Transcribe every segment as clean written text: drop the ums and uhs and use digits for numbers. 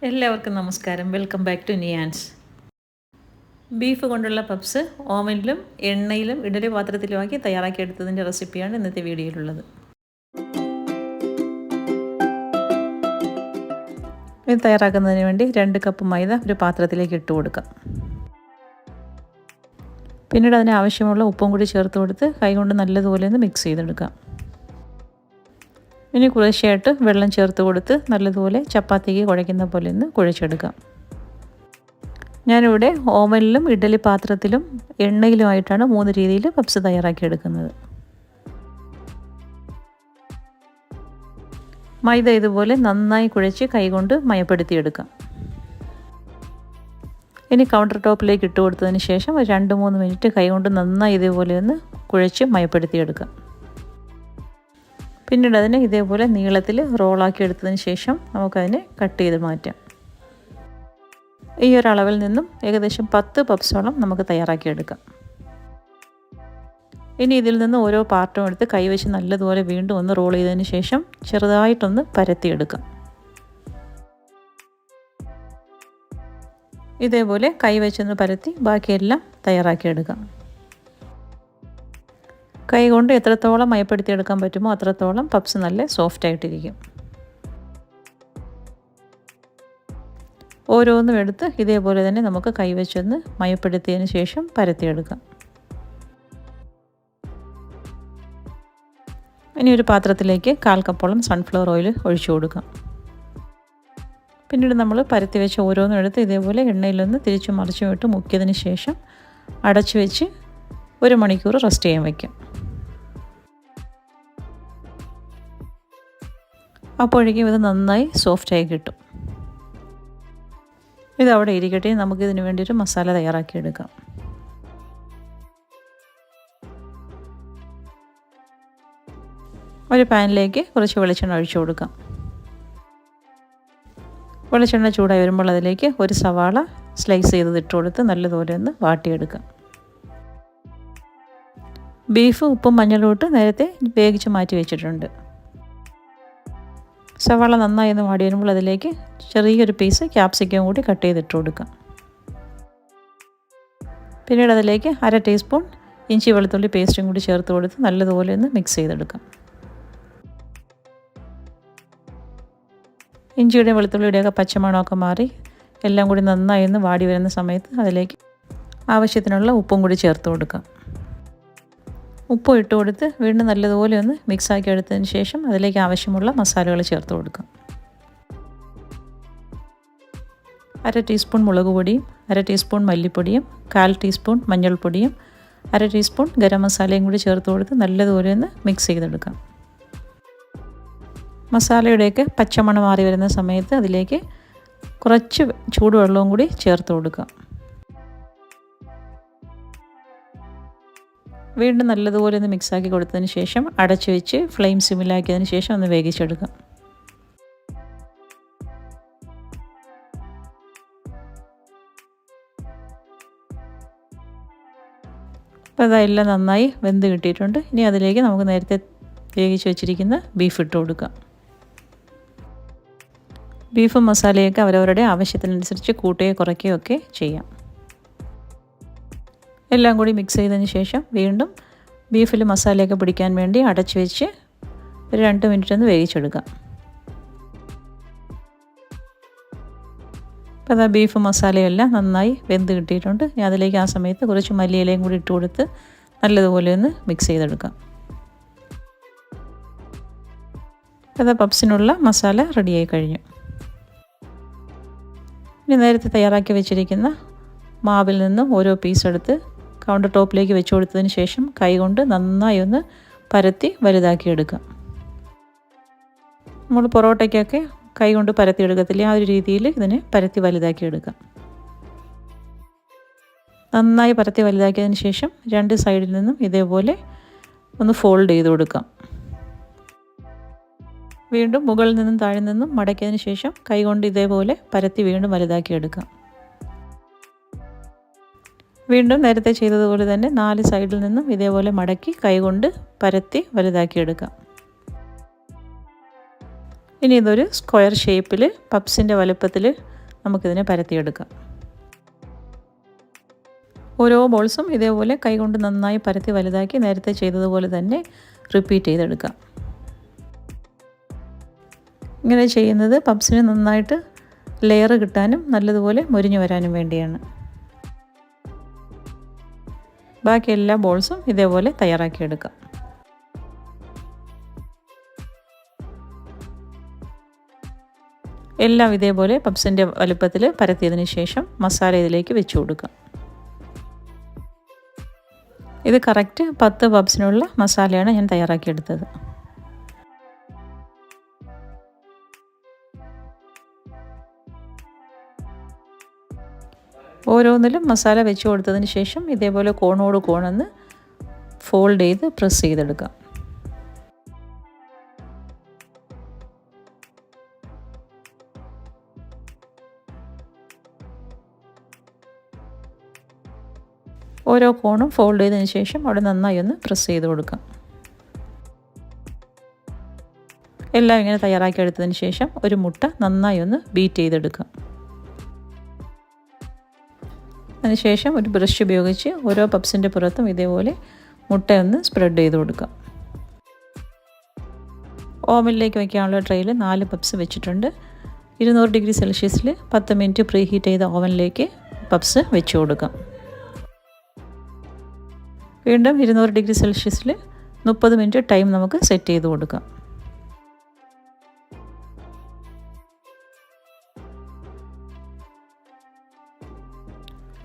എല്ലാവർക്കും നമസ്കാരം. Welcome back to Niyans. Beef കൊണ്ടുള്ള പപ്സ് ഓവനിലും എണ്ണയിലും ഇഡലി പാത്രത്തിലുമാക്കി തയ്യാറാക്കിയെടുത്തതിൻ്റെ റെസിപ്പിയാണ് ഇന്നത്തെ വീഡിയോയിലുള്ളത്. ഇത് തയ്യാറാക്കുന്നതിന് വേണ്ടി 2 കപ്പ് മൈദ ഒരു പാത്രത്തിലേക്ക് ഇട്ട് കൊടുക്കാം. പിന്നീട് അതിന് ആവശ്യമുള്ള ഉപ്പും കൂടി ചേർത്ത് കൊടുത്ത് കൈകൊണ്ട് നല്ലതുപോലെ ഒന്ന് മിക്സ് ചെയ്തെടുക്കാം. ഇനി കുറേശ്ശെയായിട്ട് വെള്ളം ചേർത്ത് കൊടുത്ത് നല്ലതുപോലെ ചപ്പാത്തിക്ക് കുഴയ്ക്കുന്ന പോലെ ഒന്ന് കുഴച്ചെടുക്കാം. ഞാനിവിടെ ഓവനിലും ഇഡലി പാത്രത്തിലും എണ്ണയിലുമായിട്ടാണ് 3 രീതിയിൽ പപ്സ് തയ്യാറാക്കിയെടുക്കുന്നത്. മൈദ ഇതുപോലെ നന്നായി കുഴച്ച് കൈകൊണ്ട് മയപ്പെടുത്തിയെടുക്കാം. ഇനി കൗണ്ടർ ടോപ്പിലേക്ക് ഇട്ട് കൊടുത്തതിന് ശേഷം 2-3 മിനിറ്റ് കൈകൊണ്ട് നന്നായി ഇതേപോലെ ഒന്ന് കുഴച്ച് മയപ്പെടുത്തിയെടുക്കാം. പിന്നീട് അതിനെ ഇതേപോലെ നീളത്തിൽ റോളാക്കി എടുത്തതിന് ശേഷം നമുക്കതിനെ കട്ട് ചെയ്ത് മാറ്റാം. ഈ ഒരു അളവിൽ നിന്നും ഏകദേശം 10 പപ്സോളം നമുക്ക് തയ്യാറാക്കിയെടുക്കാം. ഇനി ഇതിൽ നിന്ന് ഓരോ പാർട്ടും എടുത്ത് കൈവച്ച് നല്ലതുപോലെ വീണ്ടും ഒന്ന് റോൾ ചെയ്തതിന് ശേഷം ചെറുതായിട്ടൊന്ന് പരത്തിയെടുക്കാം. ഇതേപോലെ കൈവച്ചൊന്ന് പരത്തി ബാക്കിയെല്ലാം തയ്യാറാക്കിയെടുക്കാം. കൈ കൊണ്ട് എത്രത്തോളം മയപ്പെടുത്തിയെടുക്കാൻ പറ്റുമോ അത്രത്തോളം പപ്സ് നല്ല സോഫ്റ്റ് ആയിട്ടിരിക്കും. ഓരോന്നും എടുത്ത് ഇതേപോലെ തന്നെ നമുക്ക് കൈവച്ചൊന്ന് മയപ്പെടുത്തിയതിന് ശേഷം പരത്തിയെടുക്കാം. ഇനി ഒരു പാത്രത്തിലേക്ക് 1/4 കപ്പോളം സൺഫ്ലവർ ഓയിൽ ഒഴിച്ചു കൊടുക്കാം. പിന്നീട് നമ്മൾ പരത്തി വെച്ച് ഓരോന്നും എടുത്ത് ഇതേപോലെ എണ്ണയിലൊന്ന് തിരിച്ചു മറിച്ചും ഇട്ട് മുക്കിയതിന് ശേഷം അടച്ചു വെച്ച് 1 മണിക്കൂർ റെസ്റ്റ് ചെയ്യാൻ വയ്ക്കാം. അപ്പോഴേക്കും ഇത് നന്നായി സോഫ്റ്റായി കിട്ടും. ഇതവിടെ ഇരിക്കട്ടെ. നമുക്കിതിന് വേണ്ടിയിട്ട് മസാല തയ്യാറാക്കിയെടുക്കാം. ഒരു പാനിലേക്ക് കുറച്ച് വെളിച്ചെണ്ണ ഒഴിച്ചു കൊടുക്കാം. വെളിച്ചെണ്ണ ചൂടായി വരുമ്പോൾ അതിലേക്ക് ഒരു സവാള സ്ലൈസ് ചെയ്ത് ഇട്ട് കൊടുത്ത് നല്ലതുപോലെ ഒന്ന് വാട്ടിയെടുക്കാം. ബീഫ് ഉപ്പും മഞ്ഞളും ഇട്ട് നേരത്തെ വേവിച്ച് മാറ്റി വെച്ചിട്ടുണ്ട്. സവാള നന്നായി ഒന്ന് വാടി വരുമ്പോൾ അതിലേക്ക് ചെറിയൊരു പീസ് ക്യാപ്സിക്കം കൂടി കട്ട് ചെയ്തിട്ട് കൊടുക്കാം. പിന്നീട് അതിലേക്ക് 1/2 ടീസ്പൂൺ ഇഞ്ചി വെളുത്തുള്ളി പേസ്റ്റും കൂടി ചേർത്ത് കൊടുത്ത് നല്ലതുപോലെ ഒന്ന് മിക്സ് ചെയ്തെടുക്കാം. ഇഞ്ചിയുടെയും വെളുത്തുള്ളിയുടെയൊക്കെ പച്ചമണമൊക്കെ മാറി എല്ലാം കൂടി നന്നായി ഒന്ന് വാടി വരുന്ന സമയത്ത് അതിലേക്ക് ആവശ്യത്തിനുള്ള ഉപ്പും കൂടി ചേർത്ത് കൊടുക്കാം. ഉപ്പ് ഇട്ട് കൊടുത്ത് വീണ്ടും നല്ലതുപോലെ ഒന്ന് മിക്സാക്കി എടുത്തതിന് ശേഷം അതിലേക്ക് ആവശ്യമുള്ള മസാലകൾ ചേർത്ത് കൊടുക്കാം. 1/2 ടീസ്പൂൺ മുളക് പൊടിയും 1/2 ടീസ്പൂൺ മല്ലിപ്പൊടിയും 1/4 ടീസ്പൂൺ മഞ്ഞൾപ്പൊടിയും 1/2 ടീസ്പൂൺ ഗരം മസാലയും കൂടി ചേർത്ത് കൊടുത്ത് നല്ലതുപോലെ ഒന്ന് മിക്സ് ചെയ്തെടുക്കാം. മസാലയുടെയൊക്കെ പച്ചമണം മാറി വരുന്ന സമയത്ത് അതിലേക്ക് കുറച്ച് ചൂടുവെള്ളവും കൂടി ചേർത്ത് കൊടുക്കാം. വീണ്ടും നല്ലതുപോലെ ഒന്ന് മിക്സാക്കി കൊടുത്തതിന് ശേഷം അടച്ചു വെച്ച് ഫ്ലെയിം സിമ്മിലാക്കിയതിന് ശേഷം ഒന്ന് വേവിച്ചെടുക്കാം. അപ്പോൾ അതെല്ലാം നന്നായി വെന്ത് കിട്ടിയിട്ടുണ്ട്. ഇനി അതിലേക്ക് നമുക്ക് നേരത്തെ വേവിച്ച് വെച്ചിരിക്കുന്ന ബീഫ് ഇട്ട് കൊടുക്കാം. ബീഫും മസാലയൊക്കെ അവരവരുടെ ആവശ്യത്തിനനുസരിച്ച് കൂട്ടുകയോ കുറയ്ക്കുകയോ ഒക്കെ ചെയ്യാം. എല്ലാം കൂടി മിക്സ് ചെയ്തതിന് ശേഷം വീണ്ടും ബീഫിൽ മസാലയൊക്കെ പിടിക്കാൻ വേണ്ടി അടച്ചു വെച്ച് ഒരു 2 മിനിറ്റ് ഒന്ന് വേവിച്ചെടുക്കാം. അപ്പോൾ അതാ ബീഫ് മസാലയെല്ലാം നന്നായി വെന്ത് കിട്ടിയിട്ടുണ്ട്. ഞാൻ അതിലേക്ക് ആ സമയത്ത് കുറച്ച് മല്ലിയിലയും കൂടി ഇട്ട് കൊടുത്ത് നല്ലതുപോലെ ഒന്ന് മിക്സ് ചെയ്തെടുക്കാം. അതാ പപ്സിനുള്ള മസാല റെഡിയായി കഴിഞ്ഞു. ഇനി നേരത്തെ തയ്യാറാക്കി വെച്ചിരിക്കുന്ന മാവിൽ നിന്ന് ഓരോ പീസ് എടുത്ത് കൗണ്ടർ ടോപ്പിലേക്ക് വെച്ച് കൊടുത്തതിന് ശേഷം കൈകൊണ്ട് നന്നായി ഒന്ന് പരത്തി വലുതാക്കിയെടുക്കാം. നമ്മൾ പൊറോട്ടയ്ക്കൊക്കെ കൈകൊണ്ട് പരത്തി എടുക്കത്തില്ല, ആ ഒരു രീതിയിൽ ഇതിനെ പരത്തി വലുതാക്കിയെടുക്കാം. നന്നായി പരത്തി വലുതാക്കിയതിന് ശേഷം 2 സൈഡിൽ നിന്നും ഇതേപോലെ ഒന്ന് ഫോൾഡ് ചെയ്ത് കൊടുക്കാം. വീണ്ടും മുകളിൽ നിന്നും താഴെ നിന്നും മടക്കിയതിന് ശേഷം കൈകൊണ്ട് ഇതേപോലെ പരത്തി വീണ്ടും വലുതാക്കിയെടുക്കാം. വീണ്ടും നേരത്തെ ചെയ്തതുപോലെ തന്നെ 4 സൈഡിൽ നിന്നും ഇതേപോലെ മടക്കി കൈകൊണ്ട് പരത്തി വലുതാക്കിയെടുക്കാം. ഇനി ഇതൊരു സ്ക്വയർ ഷേപ്പിൽ പപ്സിൻ്റെ വലുപ്പത്തിൽ നമുക്കിതിനെ പരത്തിയെടുക്കാം. ഓരോ ബോൾസും ഇതേപോലെ കൈകൊണ്ട് നന്നായി പരത്തി വലുതാക്കി നേരത്തെ ചെയ്തതുപോലെ തന്നെ റിപ്പീറ്റ് ചെയ്തെടുക്കാം. ഇങ്ങനെ ചെയ്യുന്നത് പപ്സിന് നന്നായിട്ട് ലെയർ കിട്ടാനും നല്ലതുപോലെ മൊരിഞ്ഞു വരാനും വേണ്ടിയാണ്. ബാക്കി എല്ലാ ബോൾസും ഇതേപോലെ തയ്യാറാക്കിയെടുക്കാം. എല്ലാം ഇതേപോലെ പപ്സിൻ്റെ വലുപ്പത്തിൽ പരത്തിയതിന് ശേഷം മസാല ഇതിലേക്ക് വെച്ച് കൊടുക്കാം. ഇത് കറക്റ്റ് 10 പപ്സിനുള്ള മസാലയാണ് ഞാൻ തയ്യാറാക്കിയെടുത്തത്. ഓരോന്നിലും മസാല വെച്ച് കൊടുത്തതിന് ശേഷം ഇതേപോലെ കോണോട് കോണെന്ന് ഫോൾഡ് ചെയ്ത് പ്രസ് ചെയ്തെടുക്കാം. ഓരോ കോണും ഫോൾഡ് ചെയ്തതിന് ശേഷം അവിടെ നന്നായി ഒന്ന് പ്രസ് ചെയ്ത് കൊടുക്കാം. എല്ലാം ഇങ്ങനെ തയ്യാറാക്കി എടുത്തതിന് ശേഷം ഒരു മുട്ട നന്നായി ഒന്ന് ബീറ്റ് ചെയ്തെടുക്കാം. അതിനുശേഷം ഒരു ബ്രഷ് ഉപയോഗിച്ച് ഓരോ പപ്സിൻ്റെ പുറത്തും ഇതേപോലെ മുട്ടയൊന്ന് സ്പ്രെഡ് ചെയ്ത് കൊടുക്കാം. ഓവനിലേക്ക് വയ്ക്കാനുള്ള ട്രെയിൽ 4 പപ്സ് വെച്ചിട്ടുണ്ട്. 200 ഡിഗ്രി സെൽഷ്യസിൽ 10 മിനിറ്റ് പ്രീ ഹീറ്റ് ചെയ്ത ഓവനിലേക്ക് പപ്സ് വെച്ച് കൊടുക്കാം. വീണ്ടും 200 ഡിഗ്രി സെൽഷ്യസിൽ 30 മിനിറ്റ് ടൈം നമുക്ക് സെറ്റ് ചെയ്ത് കൊടുക്കാം.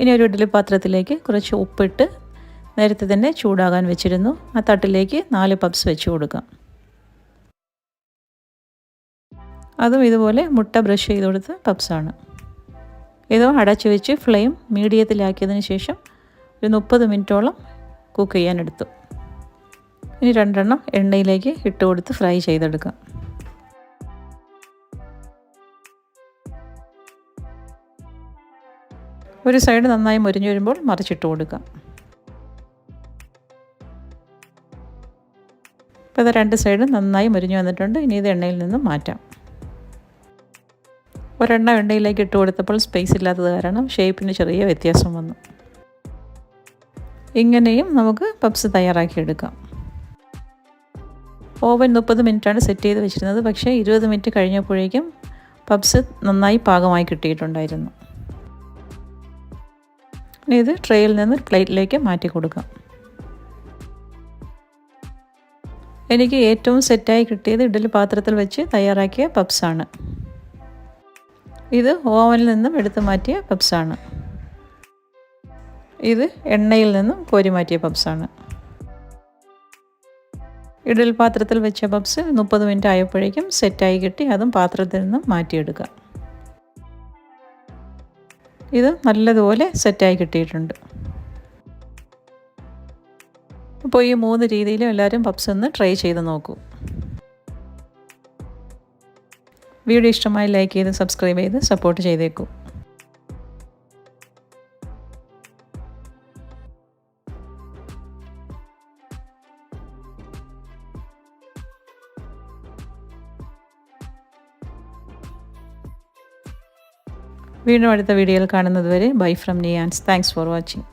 ഇനി ഒരു ഇഡ്ഡലി പാത്രത്തിലേക്ക് കുറച്ച് ഉപ്പിട്ട് നേരത്തെ തന്നെ ചൂടാകാൻ വെച്ചിരുന്നു. ആ തട്ടിലേക്ക് 4 പപ്സ് വെച്ച് കൊടുക്കാം. അതും ഇതുപോലെ മുട്ട ബ്രഷ് ചെയ്ത് കൊടുത്ത പപ്സാണ്. ഇതും അടച്ചു വെച്ച് ഫ്ലെയിം മീഡിയത്തിലാക്കിയതിന് ശേഷം ഒരു 30 മിനിറ്റോളം കുക്ക് ചെയ്യാനെടുത്തു. ഇനി 2 എണ്ണം എണ്ണയിലേക്ക് ഇട്ട് കൊടുത്ത് ഫ്രൈ ചെയ്തെടുക്കാം. ഒരു സൈഡ് നന്നായി മുരിഞ്ഞു വരുമ്പോൾ മറിച്ചിട്ട് കൊടുക്കാം. ഇപ്പോൾ ഇത് 2 സൈഡും നന്നായി മുരിഞ്ഞു വന്നിട്ടുണ്ട്. ഇനി ഇത് എണ്ണയിൽ നിന്നും മാറ്റാം. ഒരെണ്ണം എണ്ണയിലേക്ക് ഇട്ട് കൊടുത്തപ്പോൾ സ്പേസ് ഇല്ലാത്തത് കാരണം ഷേപ്പിന് ചെറിയ വ്യത്യാസം വന്നു. ഇങ്ങനെയും നമുക്ക് പപ്സ് തയ്യാറാക്കിയെടുക്കാം. ഓവൻ 30 മിനിറ്റാണ് സെറ്റ് ചെയ്ത് വെച്ചിരുന്നത്. പക്ഷേ 20 മിനിറ്റ് കഴിഞ്ഞപ്പോഴേക്കും പപ്സ് നന്നായി പാകമായി കിട്ടിയിട്ടുണ്ടായിരുന്നു. ഇനി ഇത് ട്രേയിൽ നിന്ന് പ്ലേറ്റിലേക്ക് മാറ്റി കൊടുക്കാം. എനിക്ക് ഏറ്റവും സെറ്റായി കിട്ടിയത് ഇഡ്ഡലി പാത്രത്തിൽ വെച്ച് തയ്യാറാക്കിയ പപ്സാണ്. ഇത് ഓവനിൽ നിന്നും എടുത്തു മാറ്റിയ പപ്സാണ്. ഇത് എണ്ണയിൽ നിന്നും കോരി മാറ്റിയ പപ്സാണ്. ഇഡ്ഡലി പാത്രത്തിൽ വെച്ച പപ്സ് 30 മിനിറ്റ് ആയപ്പോഴേക്കും സെറ്റായി കിട്ടി. അതും പാത്രത്തിൽ നിന്നും മാറ്റിയെടുക്കാം. ഇത് നല്ലതുപോലെ സെറ്റായി കിട്ടിയിട്ടുണ്ട്. അപ്പോൾ ഈ 3 രീതിയിലും എല്ലാവരും പപ്സ് ഒന്ന് ട്രൈ ചെയ്ത് നോക്കൂ. വീഡിയോ ഇഷ്ടമായി ലൈക്ക് ചെയ്ത് സബ്സ്ക്രൈബ് ചെയ്ത് സപ്പോർട്ട് ചെയ്തേക്കൂ. വീണ്ടും അടുത്ത വീഡിയോയിൽ കാണുന്നത് വരെ bye from Niyans. Thanks for watching.